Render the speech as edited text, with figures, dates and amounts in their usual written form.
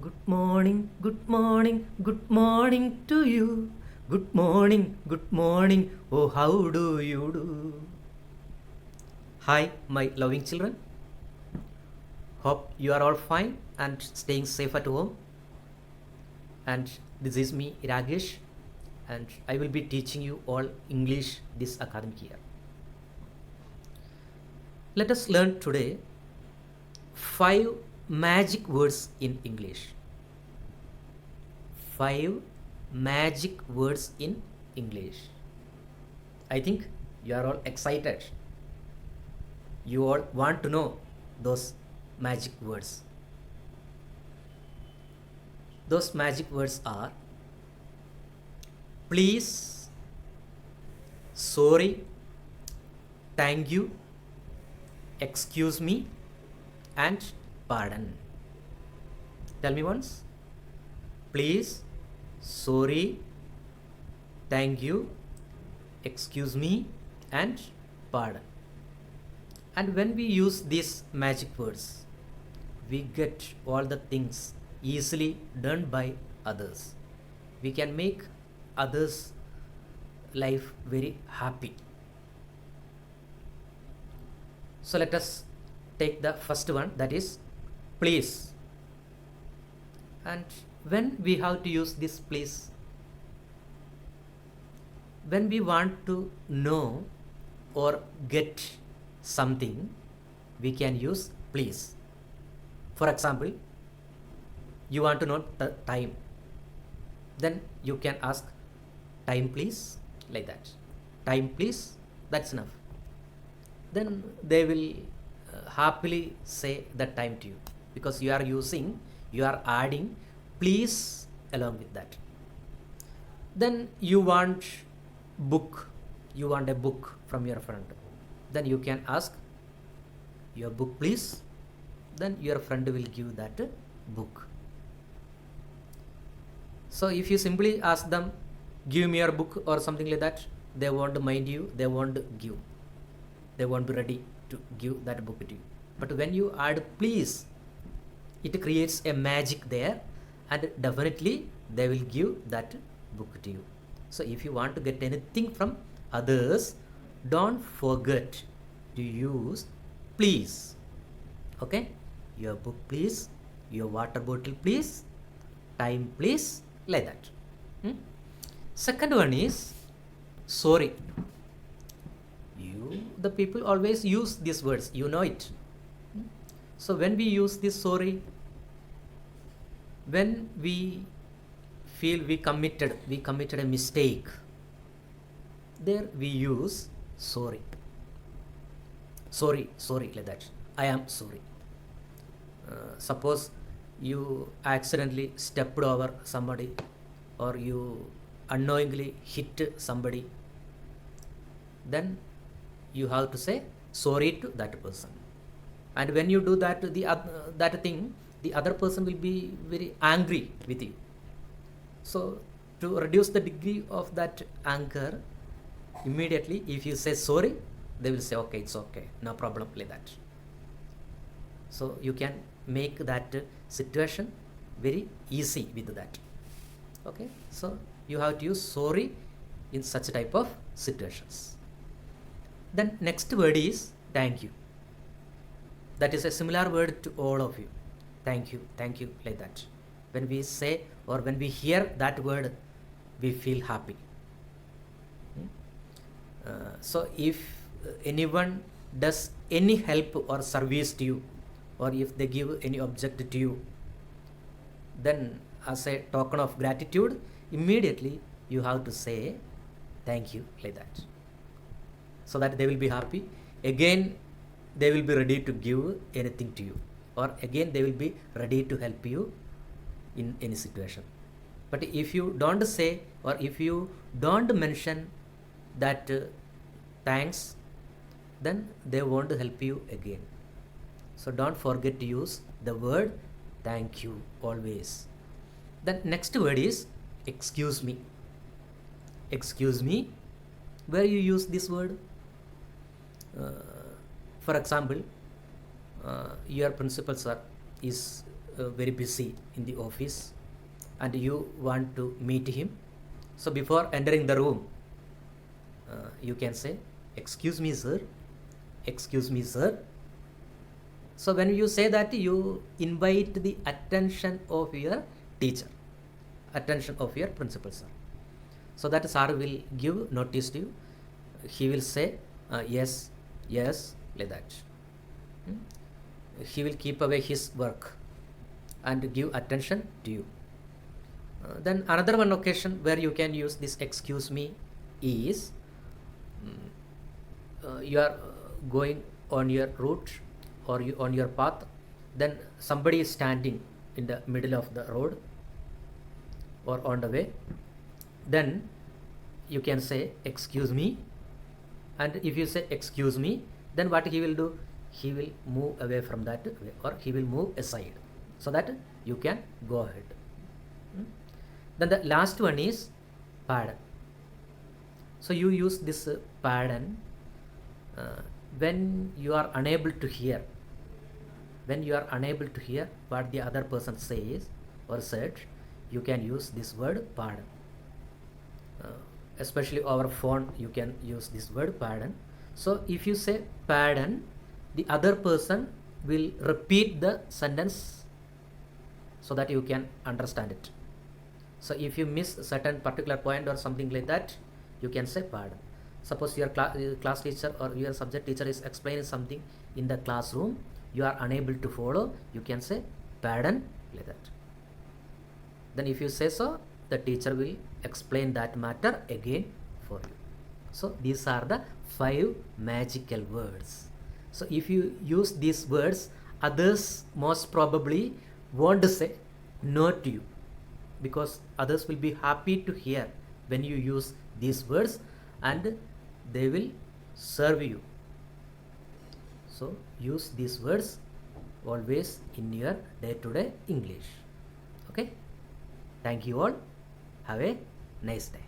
good morning, good morning to you. Good morning, oh, how do you do? Hi, my loving children. Hope you are all fine and staying safe at home. And this is me, Ragesh, and I will be teaching you all English this academic year. Let us learn today 5 magic words in English. 5 magic words in English. I think you are all excited. You all want to know those magic words. Those magic words are please, sorry, thank you, excuse me, and pardon. Tell me once. Please, sorry, thank you, excuse me, and pardon. And when we use these magic words, we get all the things easily done by others. We can make others' life very happy. So let us take the first one, that is please. And when we have to use this please, when we want to know or get something, we can use please. For example, you want to know the time, then you can ask time please, like that. Time please, that's enough. Then they will happily say the time to you, because you are adding please along with that. Then you want a book from your friend, then you can ask your book please, then your friend will give that book. So if you simply ask them give me your book or something like that, they won't mind you, they won't give, they won't be ready to give that book to you. But when you add please, it creates a magic there, and definitely they will give that book to you. So if you want to get anything from others, don't forget to use please. Okay, your book please, your water bottle please, time please, like that. Second one is sorry. The people always use these words, you know it. So when we use this sorry, when we feel we committed a mistake, there we use sorry, like that. I am sorry. Suppose you accidentally stepped over somebody, or you unknowingly hit somebody, then you have to say sorry to that person. And when you do that, that thing, the other person will be very angry with you. So to reduce the degree of that anger, immediately if you say sorry, they will say okay, it's okay, no problem, like that. So you can make that situation very easy with that. Okay, so you have to use sorry in such type of situations. Then next word is thank you. That is a similar word to all of you. Thank you, like that. When we say or when we hear that word, we feel happy. So if anyone does any help or service to you, or if they give any object to you, then as a token of gratitude, immediately you have to say thank you, like that, so that they will be happy. Again they will be ready to give anything to you, or again they will be ready to help you in any situation. But if you don't say, or if you don't mention that thanks, then they won't help you again. So don't forget to use the word thank you always. Then next word is excuse me. Excuse me, where you use this word? For example, your principal sir is very busy in the office and you want to meet him. So before entering the room, you can say, excuse me sir, excuse me sir. So when you say that, you invite the attention of your teacher, attention of your principal sir. So that sir will give notice to you. He will say yes, yes, like that. He will keep away his work and give attention to you. Then another one occasion where you can use this excuse me is you are going on your route or you on your path, then somebody is standing in the middle of the road or on the way, then you can say excuse me. And if you say excuse me, then what he will do, he will move away from that way, or he will move aside so that you can go ahead. Then the last one is pardon. So you use this pardon when you are unable to hear, when you are unable to hear what the other person says or said, you can use this word pardon. Especially over phone, you can use this word pardon. So if you say pardon, the other person will repeat the sentence so that you can understand it. So if you miss a certain particular point or something like that, you can say pardon. Suppose your class teacher or your subject teacher is explaining something in the classroom, you are unable to follow, you can say pardon, like that. Then if you say so, the teacher will explain that matter again for you. So these are the 5 magical words. So if you use these words, others most probably won't say no to you, because others will be happy to hear when you use these words and they will serve you. So use these words always in your day-to-day English. Okay? Thank you all. Have a nice day.